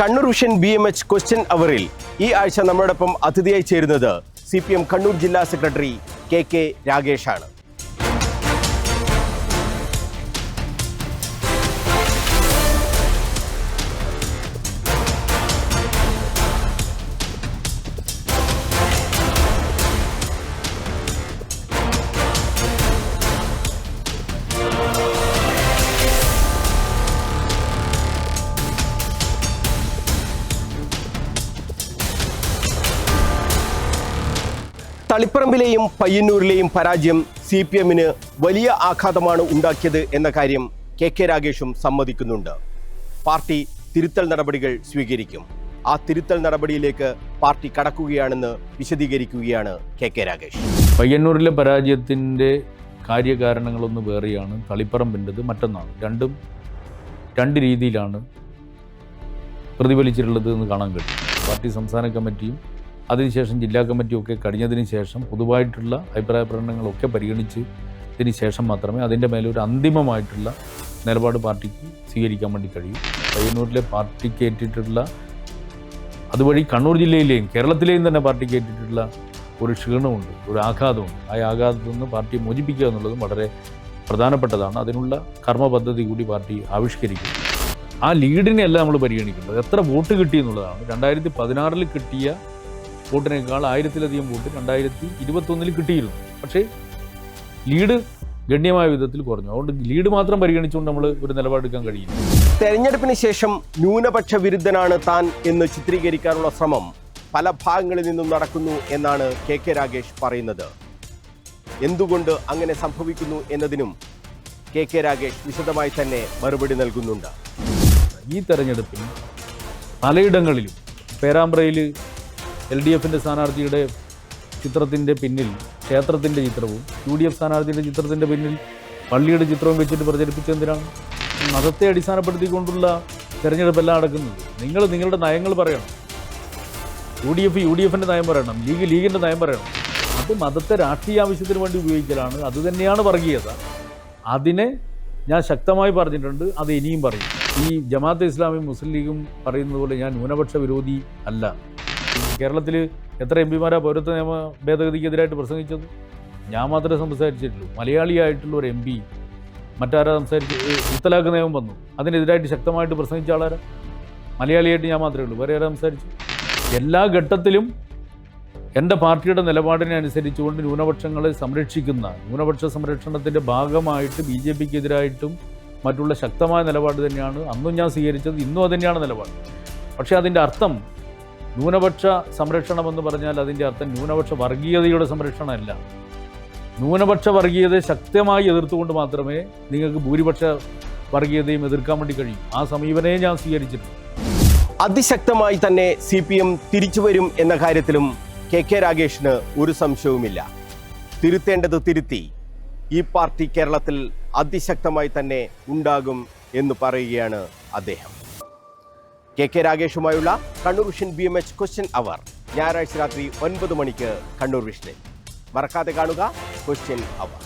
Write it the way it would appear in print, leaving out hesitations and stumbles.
Kannur vision BMH question അവറിൽ ഈ ആഴ്ച നമ്മളോടൊപ്പം അതിഥിയായി ചേരുന്നത് CPM കണ്ണൂർ ജില്ലാ സെക്രട്ടറി KK രാഗേഷാണ്. തളിപ്പറമ്പിലെയും പയ്യന്നൂരിലെയും പരാജയം CPMന് വലിയ ആഘാതമാണ് ഉണ്ടാക്കിയത് എന്ന കാര്യം KK രാഗേഷും സമ്മതിക്കുന്നുണ്ട്. പാർട്ടി തിരുത്തൽ നടപടികൾ സ്വീകരിക്കും. ആ തിരുത്തൽ നടപടിയിലേക്ക് പാർട്ടി കടക്കുകയാണെന്ന് വിശദീകരിക്കുകയാണ് KK രാഗേഷ്. പയ്യന്നൂരിലെ പരാജയത്തിൻ്റെ കാര്യകാരണങ്ങളൊന്ന് വേറെയാണ്, തളിപ്പറമ്പിൻ്റെത് മറ്റൊന്നാണ്. രണ്ടും രണ്ട് രീതിയിലാണ് പ്രതിഫലിച്ചിട്ടുള്ളത് എന്ന് കാണാൻ കഴിയും. പാർട്ടി സംസ്ഥാന കമ്മിറ്റിയും അതിനുശേഷം ജില്ലാ കമ്മിറ്റിയൊക്കെ കഴിഞ്ഞതിന് ശേഷം പൊതുവായിട്ടുള്ള അഭിപ്രായ പ്രകടനങ്ങളൊക്കെ പരിഗണിച്ചതിന് ശേഷം മാത്രമേ അതിൻ്റെ മേലൊരു അന്തിമമായിട്ടുള്ള നിലപാട് പാർട്ടിക്ക് സ്വീകരിക്കാൻ വേണ്ടി കഴിയും. പയ്യന്നൂരിലെ പാർട്ടിക്ക് ഏറ്റിട്ടുള്ള അതുവഴി കണ്ണൂർ ജില്ലയിലെയും കേരളത്തിലെയും തന്നെ പാർട്ടിക്ക് ഏറ്റിട്ടുള്ള ഒരു ക്ഷീണമുണ്ട്, ഒരു ആഘാതമുണ്ട്. ആ ആഘാതത്തിൽ നിന്ന് പാർട്ടിയെ മോചിപ്പിക്കുക എന്നുള്ളതും വളരെ പ്രധാനപ്പെട്ടതാണ്. അതിനുള്ള കർമ്മ പദ്ധതി കൂടി പാർട്ടി ആവിഷ്കരിക്കും. ആ ലീഡിനെയല്ല നമ്മൾ പരിഗണിക്കേണ്ടത്, എത്ര വോട്ട് കിട്ടി എന്നുള്ളതാണ്. 2016 കിട്ടിയ വോട്ടിനേക്കാൾ 1000-ലധികം വോട്ട് 2021 കിട്ടിയിരുന്നു. പക്ഷേ ലീഡ് ഗണ്യമായ വിധത്തിൽ കുറഞ്ഞു. അതുകൊണ്ട് ലീഡ് മാത്രം പരിഗണിച്ചുകൊണ്ട് നമ്മൾ ഒരു നിലപാടെടുക്കാൻ കഴിയില്ല. തെരഞ്ഞെടുപ്പിന് ശേഷം ന്യൂനപക്ഷ വിരുദ്ധനാണ് താൻ എന്ന് ചിത്രീകരിക്കാനുള്ള ശ്രമം പല ഭാഗങ്ങളിൽ നിന്നും നടക്കുന്നു എന്നാണ് KK രാഗേഷ് പറയുന്നത്. എന്തുകൊണ്ട് അങ്ങനെ സംഭവിക്കുന്നു എന്നതിനും KK രാഗേഷ് വിശദമായി തന്നെ മറുപടി നൽകുന്നുണ്ട്. ഈ തെരഞ്ഞെടുപ്പിൽ പലയിടങ്ങളിലും പേരാമ്പ്രയിൽ LDFൻ്റെ സ്ഥാനാർത്ഥിയുടെ ചിത്രത്തിൻ്റെ പിന്നിൽ ക്ഷേത്രത്തിൻ്റെ ചിത്രവും UDF സ്ഥാനാർത്ഥിയുടെ ചിത്രത്തിൻ്റെ പിന്നിൽ പള്ളിയുടെ ചിത്രവും വെച്ചിട്ട് പ്രചരിപ്പിച്ചെന്തിനാണ്? മതത്തെ അടിസ്ഥാനപ്പെടുത്തിക്കൊണ്ടുള്ള തെരഞ്ഞെടുപ്പെല്ലാം നടക്കുന്നത്. നിങ്ങൾ നിങ്ങളുടെ നയങ്ങൾ പറയണം. UDFൻ്റെ നയം പറയണം, ലീഗിൻ്റെ നയം പറയണം. അത് മതത്തെ രാഷ്ട്രീയ ആവശ്യത്തിന് വേണ്ടി ഉപയോഗിക്കലാണ്. അതുതന്നെയാണ് വർഗീയത. അതിനെ ഞാൻ ശക്തമായി പറഞ്ഞിട്ടുണ്ട്, അത് ഇനിയും പറയും. ഈ ജമാഅത്തെ ഇസ്ലാമിയും മുസ്ലിം ലീഗും പറയുന്നത് പോലെ ഞാൻ ന്യൂനപക്ഷ വിരോധി അല്ല. കേരളത്തിൽ എത്ര MPമാരാ പൗരത്വ നിയമ ഭേദഗതിക്കെതിരായിട്ട് പ്രസംഗിച്ചത്? ഞാൻ മാത്രമേ സംസാരിച്ചിട്ടുള്ളൂ. മലയാളിയായിട്ടുള്ള ഒരു MP മറ്റാരാ സംസാരിച്ച്? മുത്തലാഖ് നിയമം വന്നു, അതിനെതിരായിട്ട് ശക്തമായിട്ട് പ്രസംഗിച്ച ആളാരാ? മലയാളിയായിട്ട് ഞാൻ മാത്രമേ ഉള്ളൂ. വേറെ ആരാ സംസാരിച്ചു? എല്ലാ ഘട്ടത്തിലും എൻ്റെ പാർട്ടിയുടെ നിലപാടിനെ അനുസരിച്ചുകൊണ്ട് ന്യൂനപക്ഷങ്ങളെ സംരക്ഷിക്കുന്ന ന്യൂനപക്ഷ സംരക്ഷണത്തിൻ്റെ ഭാഗമായിട്ട് BJPക്കെതിരായിട്ടും മറ്റുള്ള ശക്തമായ നിലപാട് തന്നെയാണ് അന്നും ഞാൻ സ്വീകരിച്ചത്, ഇന്നും അതുതന്നെയാണ് നിലപാട്. പക്ഷേ അതിൻ്റെ അർത്ഥം ന്യൂനപക്ഷ സംരക്ഷണമെന്ന് പറഞ്ഞാൽ അതിൻ്റെ അർത്ഥം ന്യൂനപക്ഷ വർഗീയതയുടെ സംരക്ഷണമല്ല. ന്യൂനപക്ഷ വർഗീയതയെ ശക്തമായി എതിർത്തുകൊണ്ട് മാത്രമേ നിങ്ങൾക്ക് ഭൂരിപക്ഷ വർഗീയതയും എതിർക്കാൻ വേണ്ടി കഴിയും. ആ സമീപനയെ ഞാൻ സ്വീകരിച്ചിട്ടുണ്ട്. അതിശക്തമായി തന്നെ CPM തിരിച്ചു വരും എന്ന കാര്യത്തിലും KK രാഗേഷിന് ഒരു സംശയവുമില്ല. തിരുത്തേണ്ടത് തിരുത്തി ഈ പാർട്ടി കേരളത്തിൽ അതിശക്തമായി തന്നെ ഉണ്ടാകും എന്ന് പറയുകയാണ് അദ്ദേഹം. KK രാഗേഷുമായുള്ള Kannur vision BMH question hour ഞായറാഴ്ച രാത്രി 9 മണിക്ക് കണ്ണൂർ വിഷനിൽ. മറക്കാതെ കാണുക ക്വസ്റ്റ്യൻ അവർ.